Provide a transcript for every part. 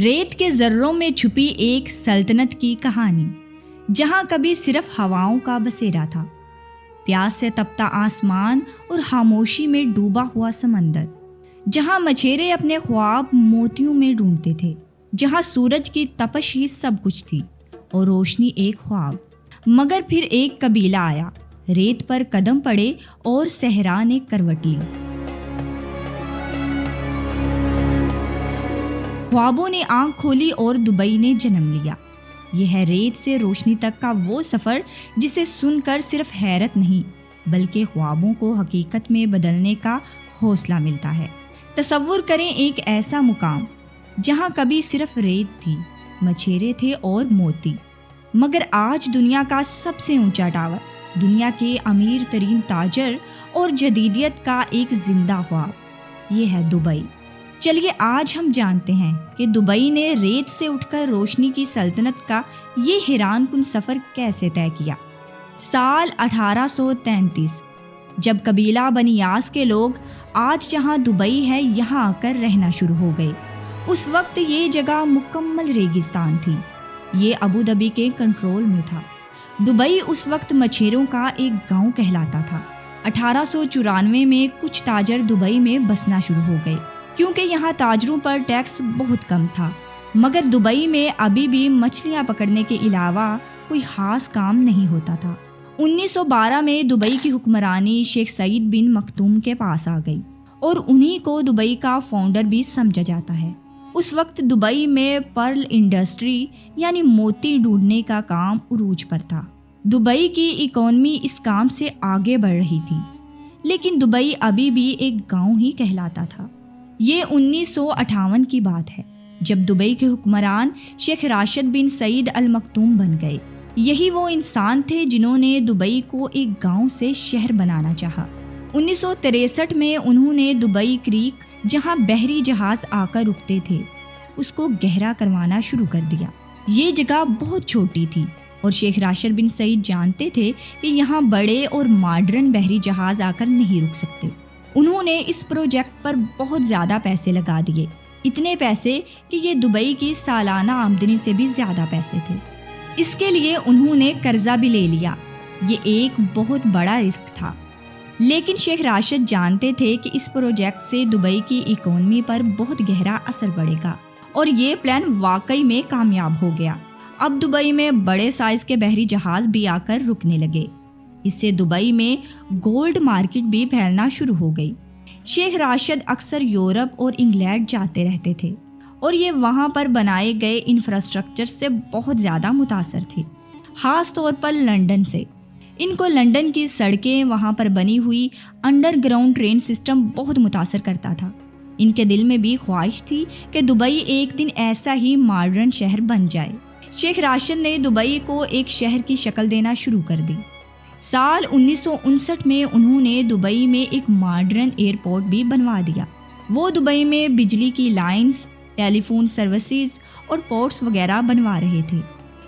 ریت کے ذروں میں چھپی ایک سلطنت کی کہانی، جہاں کبھی صرف ہواؤں کا بسیرا تھا، پیاس سے تپتا آسمان اور خاموشی میں ڈوبا ہوا سمندر، جہاں مچھیرے اپنے خواب موتیوں میں ڈھونڈتے تھے، جہاں سورج کی تپش ہی سب کچھ تھی اور روشنی ایک خواب۔ مگر پھر ایک قبیلہ آیا، ریت پر قدم پڑے اور صحرا نے کروٹ لی۔ خوابوں نے آنکھ کھولی اور دبئی نے جنم لیا۔ یہ ہے ریت سے روشنی تک کا وہ سفر جسے سن کر صرف حیرت نہیں بلکہ خوابوں کو حقیقت میں بدلنے کا حوصلہ ملتا ہے۔ تصور کریں ایک ایسا مقام جہاں کبھی صرف ریت تھی، مچھیرے تھے اور موتی، مگر آج دنیا کا سب سے اونچا ٹاور، دنیا کے امیر ترین تاجر اور جدیدیت کا ایک زندہ خواب، یہ ہے دبئی۔ چلیے آج ہم جانتے ہیں کہ دبئی نے ریت سے اٹھ کر روشنی کی سلطنت کا یہ حیران کن سفر کیسے طے کیا۔ سال 1833، جب قبیلہ بنی یاس کے لوگ آج جہاں دبئی ہے یہاں آ کر رہنا شروع ہو گئے۔ اس وقت یہ جگہ مکمل ریگستان تھی، یہ ابوظہبی کے کنٹرول میں تھا۔ دبئی اس وقت مچھیروں کا ایک گاؤں کہلاتا تھا۔ 1894 میں کچھ تاجر دبئی میں بسنا شروع ہو گئے، کیونکہ یہاں تاجروں پر ٹیکس بہت کم تھا، مگر دبئی میں ابھی بھی مچھلیاں پکڑنے کے علاوہ کوئی خاص کام نہیں ہوتا تھا۔ 1912 میں دبئی کی حکمرانی شیخ سعید بن مکتوم کے پاس آ گئی اور انہی کو دبئی کا فاؤنڈر بھی سمجھا جاتا ہے۔ اس وقت دبئی میں پرل انڈسٹری یعنی موتی ڈھونڈنے کا کام عروج پر تھا۔ دبئی کی اکانومی اس کام سے آگے بڑھ رہی تھی، لیکن دبئی ابھی بھی ایک گاؤں ہی کہلاتا تھا۔ یہ 1958 کی بات ہے، جب دبئی کے حکمران شیخ راشد بن سعید المکتوم بن گئے۔ یہی وہ انسان تھے جنہوں نے دبئی کو ایک گاؤں سے شہر بنانا چاہا۔ 1963 میں انہوں نے دبئی کریک، جہاں بحری جہاز آ کر رکتے تھے، اس کو گہرا کروانا شروع کر دیا۔ یہ جگہ بہت چھوٹی تھی اور شیخ راشد بن سعید جانتے تھے کہ یہاں بڑے اور ماڈرن بحری جہاز آ کر نہیں رک سکتے۔ انہوں نے اس پروجیکٹ پر بہت زیادہ پیسے لگا دیے، اتنے پیسے کہ یہ دبئی کی سالانہ آمدنی سے بھی زیادہ پیسے تھے۔ اس کے لیے انہوں نے قرضہ بھی لے لیا۔ یہ ایک بہت بڑا رسک تھا، لیکن شیخ راشد جانتے تھے کہ اس پروجیکٹ سے دبئی کی اکانومی پر بہت گہرا اثر پڑے گا، اور یہ پلان واقعی میں کامیاب ہو گیا۔ اب دبئی میں بڑے سائز کے بحری جہاز بھی آ کر رکنے لگے۔ اس سے دبئی میں گولڈ مارکیٹ بھی پھیلنا شروع ہو گئی۔ شیخ راشد اکثر یورپ اور انگلینڈ جاتے رہتے تھے اور یہ وہاں پر بنائے گئے انفراسٹرکچر سے بہت زیادہ متاثر تھے، خاص طور پر لنڈن سے۔ ان کو لنڈن کی سڑکیں، وہاں پر بنی ہوئی انڈر گراؤنڈ ٹرین سسٹم بہت متاثر کرتا تھا۔ ان کے دل میں بھی خواہش تھی کہ دبئی ایک دن ایسا ہی ماڈرن شہر بن جائے۔ شیخ راشد نے دبئی کو ایک شہر کی شکل دینا شروع کر دی۔ سال 1959 میں انہوں نے دبئی میں ایک ماڈرن ایئرپورٹ بھی بنوا دیا۔ وہ دبئی میں بجلی کی لائنز، ٹیلی فون سروسز اور پورٹس وغیرہ بنوا رہے تھے۔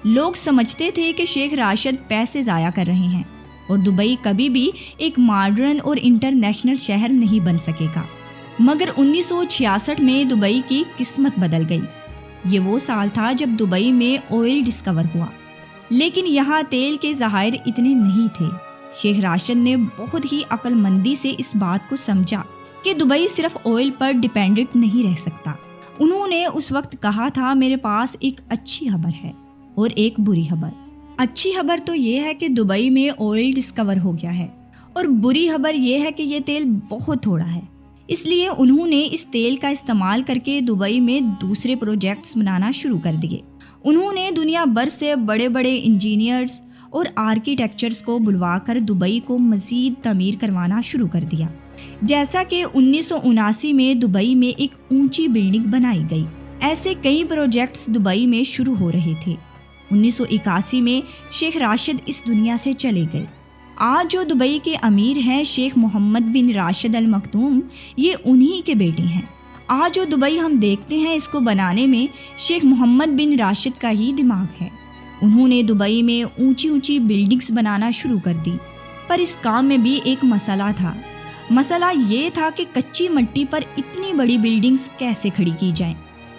لوگ سمجھتے تھے کہ شیخ راشد پیسے ضائع کر رہے ہیں اور دبئی کبھی بھی ایک ماڈرن اور انٹرنیشنل شہر نہیں بن سکے گا۔ مگر 1966 میں دبئی کی قسمت بدل گئی۔ یہ وہ سال تھا جب دبئی میں آئل ڈسکور ہوا، لیکن یہاں تیل کے ذخائر اتنے نہیں تھے۔ شیخ راشد نے بہت ہی عقل مندی سے اس بات کو سمجھا کہ دبئی صرف آئل پر ڈیپینڈنٹ نہیں رہ سکتا۔ انہوں نے اس وقت کہا تھا، میرے پاس ایک اچھی خبر ہے اور ایک بری خبر۔ اچھی خبر تو یہ ہے کہ دبئی میں آئل ڈسکور ہو گیا ہے، اور بری خبر یہ ہے کہ یہ تیل بہت تھوڑا ہے۔ اس لیے انہوں نے اس تیل کا استعمال کر کے دبئی میں دوسرے پروجیکٹس بنانا شروع کر دیے۔ انہوں نے دنیا بھر سے بڑے بڑے انجینئرز اور آرکیٹیکچرز کو بلوا کر دبئی کو مزید تعمیر کروانا شروع کر دیا۔ جیسا کہ 1979 میں دبئی میں ایک اونچی بلڈنگ بنائی گئی۔ ایسے کئی پروجیکٹس دبئی میں شروع ہو رہے تھے۔ 1981 میں شیخ راشد اس دنیا سے چلے گئے۔ آج جو دبئی کے امیر ہیں شیخ محمد بن راشد المکتوم، یہ انہی کے بیٹے ہیں۔ آج جو دبئی ہم دیکھتے ہیں، اس کو بنانے میں شیخ محمد بن راشد کا ہی دماغ ہے۔ انہوں نے دبئی میں اونچی اونچی بلڈنگز بنانا شروع کر دی، پر اس کام میں بھی ایک مسئلہ تھا۔ مسئلہ یہ تھا کہ کچی مٹی پر اتنی بڑی بلڈنگز کیسے کھڑی کی جائیں۔